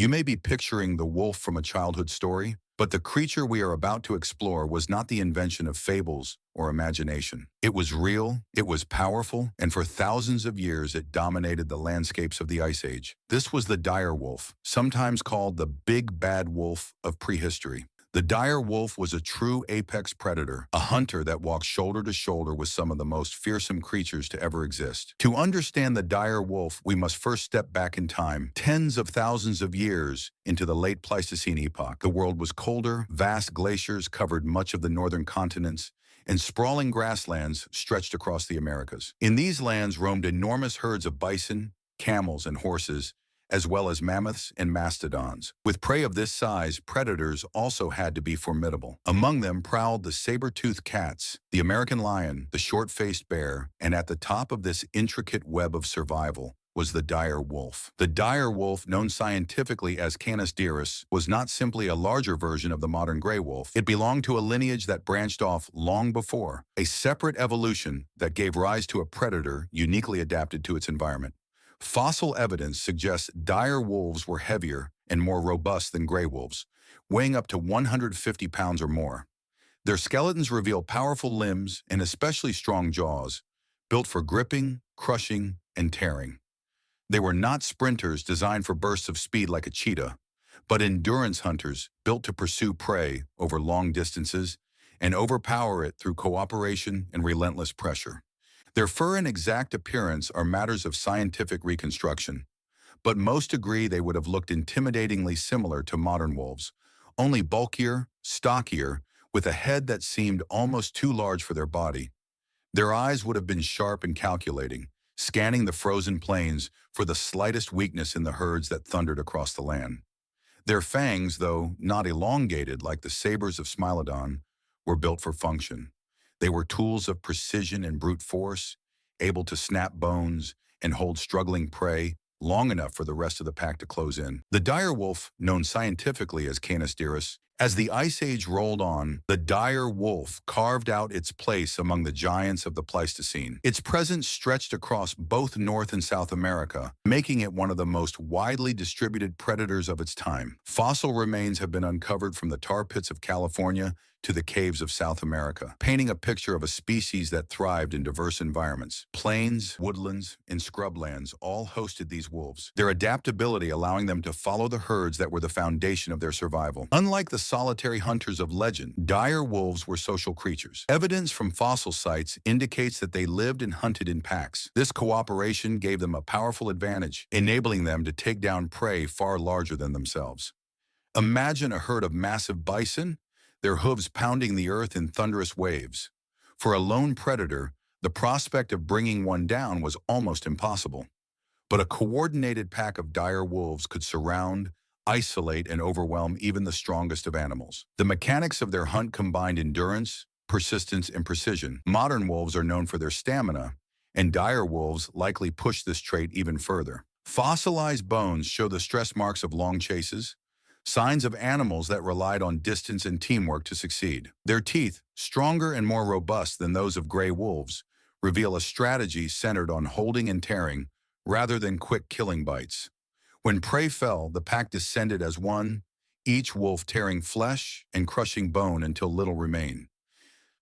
You may be picturing the wolf from a childhood story, but the creature we are about to explore was not the invention of fables or imagination. It was real, it was powerful, and for thousands of years it dominated the landscapes of the Ice Age. This was the dire wolf, sometimes called the big bad wolf of prehistory. The dire wolf was a true apex predator, a hunter that walked shoulder to shoulder with some of the most fearsome creatures to ever exist. To understand the dire wolf, we must first step back in time, tens of thousands of years into the late Pleistocene epoch. The world was colder, vast glaciers covered much of the northern continents, and sprawling grasslands stretched across the Americas. In these lands roamed enormous herds of bison, camels, and horses, as well as mammoths and mastodons. With prey of this size, predators also had to be formidable. Among them prowled the saber-toothed cats, the American lion, the short-faced bear, and at the top of this intricate web of survival was the dire wolf. The dire wolf, known scientifically as Canis dirus, was not simply a larger version of the modern gray wolf. It belonged to a lineage that branched off long before, a separate evolution that gave rise to a predator uniquely adapted to its environment. Fossil evidence suggests dire wolves were heavier and more robust than gray wolves, weighing up to 150 pounds or more. Their skeletons reveal powerful limbs and especially strong jaws, built for gripping, crushing, and tearing. They were not sprinters designed for bursts of speed like a cheetah, but endurance hunters built to pursue prey over long distances and overpower it through cooperation and relentless pressure. Their fur and exact appearance are matters of scientific reconstruction, but most agree they would have looked intimidatingly similar to modern wolves, only bulkier, stockier, with a head that seemed almost too large for their body. Their eyes would have been sharp and calculating, scanning the frozen plains for the slightest weakness in the herds that thundered across the land. Their fangs, though not elongated like the sabers of Smilodon, were built for function. They were tools of precision and brute force, able to snap bones and hold struggling prey long enough for the rest of the pack to close in. The dire wolf, known scientifically as Canis dirus, as the Ice Age rolled on, the dire wolf carved out its place among the giants of the Pleistocene. Its presence stretched across both North and South America, making it one of the most widely distributed predators of its time. Fossil remains have been uncovered from the tar pits of California to the caves of South America, painting a picture of a species that thrived in diverse environments. Plains, woodlands, and scrublands all hosted these wolves, their adaptability allowing them to follow the herds that were the foundation of their survival. Unlike the solitary hunters of legend, dire wolves were social creatures. Evidence from fossil sites indicates that they lived and hunted in packs. This cooperation gave them a powerful advantage, enabling them to take down prey far larger than themselves. Imagine a herd of massive bison, their hooves pounding the earth in thunderous waves. For a lone predator, the prospect of bringing one down was almost impossible. But a coordinated pack of dire wolves could surround, isolate, and overwhelm even the strongest of animals. The mechanics of their hunt combined endurance, persistence, and precision. Modern wolves are known for their stamina, and dire wolves likely push this trait even further. Fossilized bones show the stress marks of long chases, signs of animals that relied on distance and teamwork to succeed. Their teeth, stronger and more robust than those of gray wolves, reveal a strategy centered on holding and tearing rather than quick killing bites. When prey fell, the pack descended as one, each wolf tearing flesh and crushing bone until little remained.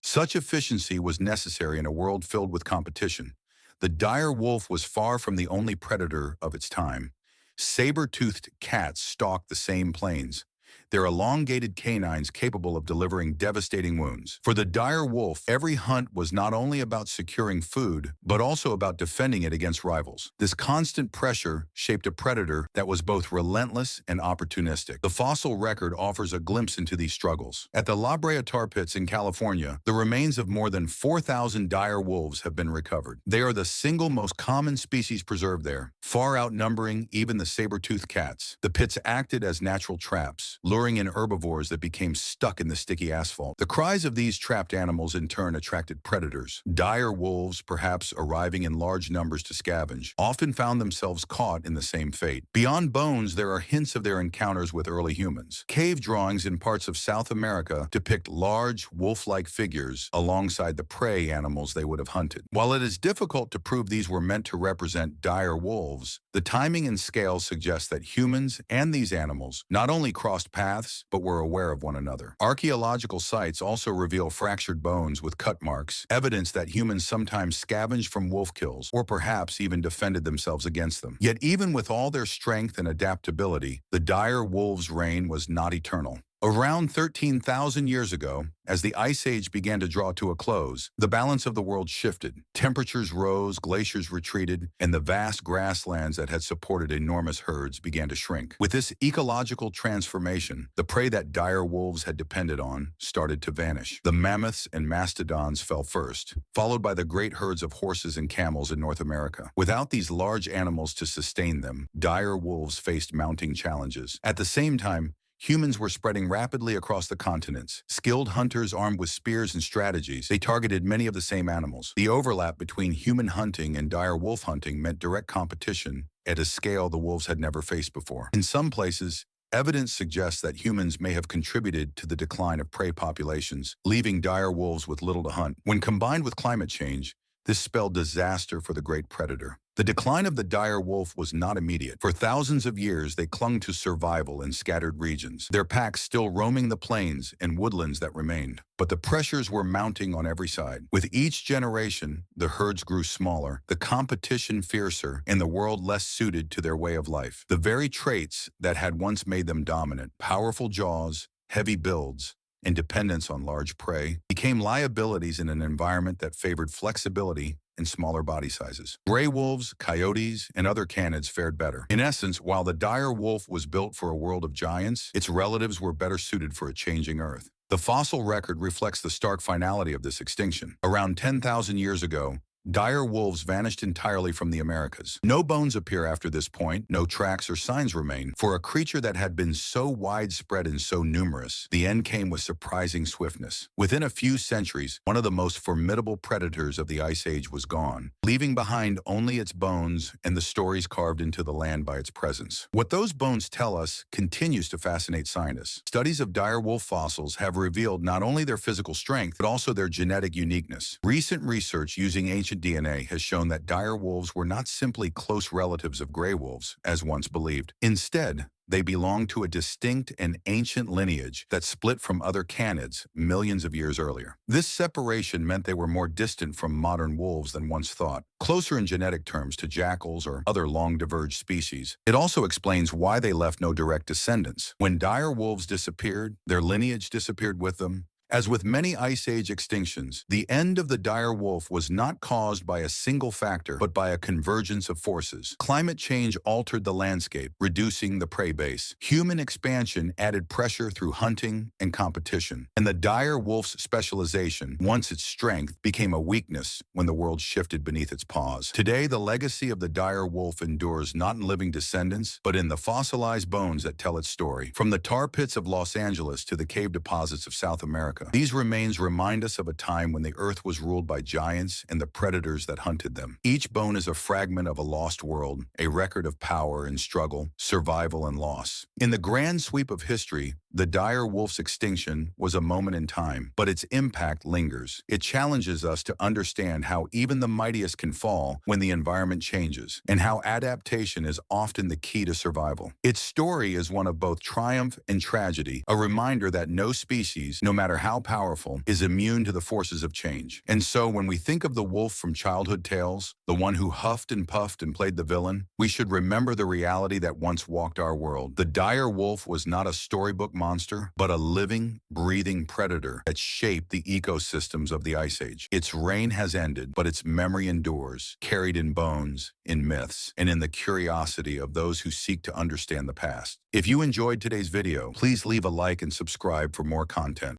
Such efficiency was necessary in a world filled with competition. The dire wolf was far from the only predator of its time. Saber-toothed cats stalked the same plains, their elongated canines capable of delivering devastating wounds. For the dire wolf, every hunt was not only about securing food, but also about defending it against rivals. This constant pressure shaped a predator that was both relentless and opportunistic. The fossil record offers a glimpse into these struggles. At the La Brea tar pits in California, the remains of more than 4,000 dire wolves have been recovered. They are the single most common species preserved there, far outnumbering even the saber-toothed cats. The pits acted as natural traps, rivers, luring in herbivores that became stuck in the sticky asphalt. The cries of these trapped animals in turn attracted predators. Dire wolves, perhaps arriving in large numbers to scavenge, often found themselves caught in the same fate. Beyond bones, there are hints of their encounters with early humans. Cave drawings in parts of South America depict large, wolf-like figures alongside the prey animals they would have hunted. While it is difficult to prove these were meant to represent dire wolves, the timing and scale suggest that humans and these animals not only crossed paths, but were aware of one another. Archaeological sites also reveal fractured bones with cut marks, evidence that humans sometimes scavenged from wolf kills, or perhaps even defended themselves against them. Yet even with all their strength and adaptability, the dire wolves' reign was not eternal. Around 13,000 years ago, as the Ice Age began to draw to a close, the balance of the world shifted. Temperatures rose, glaciers retreated, and the vast grasslands that had supported enormous herds began to shrink. With this ecological transformation, the prey that dire wolves had depended on started to vanish. The mammoths and mastodons fell first, followed by the great herds of horses and camels in North America. Without these large animals to sustain them, dire wolves faced mounting challenges. At the same time, humans were spreading rapidly across the continents. Skilled hunters armed with spears and strategies, they targeted many of the same animals. The overlap between human hunting and dire wolf hunting meant direct competition at a scale the wolves had never faced before. In some places, evidence suggests that humans may have contributed to the decline of prey populations, leaving dire wolves with little to hunt. When combined with climate change, this spelled disaster for the great predator. The decline of the dire wolf was not immediate. For thousands of years, they clung to survival in scattered regions, their packs still roaming the plains and woodlands that remained. But the pressures were mounting on every side. With each generation, the herds grew smaller, the competition fiercer, and the world less suited to their way of life. The very traits that had once made them dominant, powerful jaws, heavy builds, and dependence on large prey, became liabilities in an environment that favored flexibility and smaller body sizes. Gray wolves, coyotes, and other canids fared better. In essence, while the dire wolf was built for a world of giants, its relatives were better suited for a changing Earth. The fossil record reflects the stark finality of this extinction. Around 10,000 years ago, dire wolves vanished entirely from the Americas. No bones appear after this point, no tracks or signs remain. For a creature that had been so widespread and so numerous, the end came with surprising swiftness. Within a few centuries, one of the most formidable predators of the Ice Age was gone, leaving behind only its bones and the stories carved into the land by its presence. What those bones tell us continues to fascinate scientists. Studies of dire wolf fossils have revealed not only their physical strength, but also their genetic uniqueness. Recent research using ancient DNA has shown that dire wolves were not simply close relatives of gray wolves, as once believed. Instead, they belonged to a distinct and ancient lineage that split from other canids millions of years earlier. This separation meant they were more distant from modern wolves than once thought, closer in genetic terms to jackals or other long-diverged species. It also explains why they left no direct descendants. When dire wolves disappeared, their lineage disappeared with them. As with many Ice Age extinctions, the end of the dire wolf was not caused by a single factor, but by a convergence of forces. Climate change altered the landscape, reducing the prey base. Human expansion added pressure through hunting and competition. And the dire wolf's specialization, once its strength, became a weakness when the world shifted beneath its paws. Today, the legacy of the dire wolf endures not in living descendants, but in the fossilized bones that tell its story. From the tar pits of Los Angeles to the cave deposits of South America, these remains remind us of a time when the Earth was ruled by giants and the predators that hunted them. Each bone is a fragment of a lost world, a record of power and struggle, survival and loss. In the grand sweep of history, the dire wolf's extinction was a moment in time, but its impact lingers. It challenges us to understand how even the mightiest can fall when the environment changes, and how adaptation is often the key to survival. Its story is one of both triumph and tragedy, a reminder that no species, no matter how powerful, is immune to the forces of change. And so when we think of the wolf from childhood tales, the one who huffed and puffed and played the villain, we should remember the reality that once walked our world. The dire wolf was not a storybook monster, but a living, breathing predator that shaped the ecosystems of the Ice Age. Its reign has ended, but its memory endures, carried in bones, in myths, and in the curiosity of those who seek to understand the past. If you enjoyed today's video, please leave a like and subscribe for more content.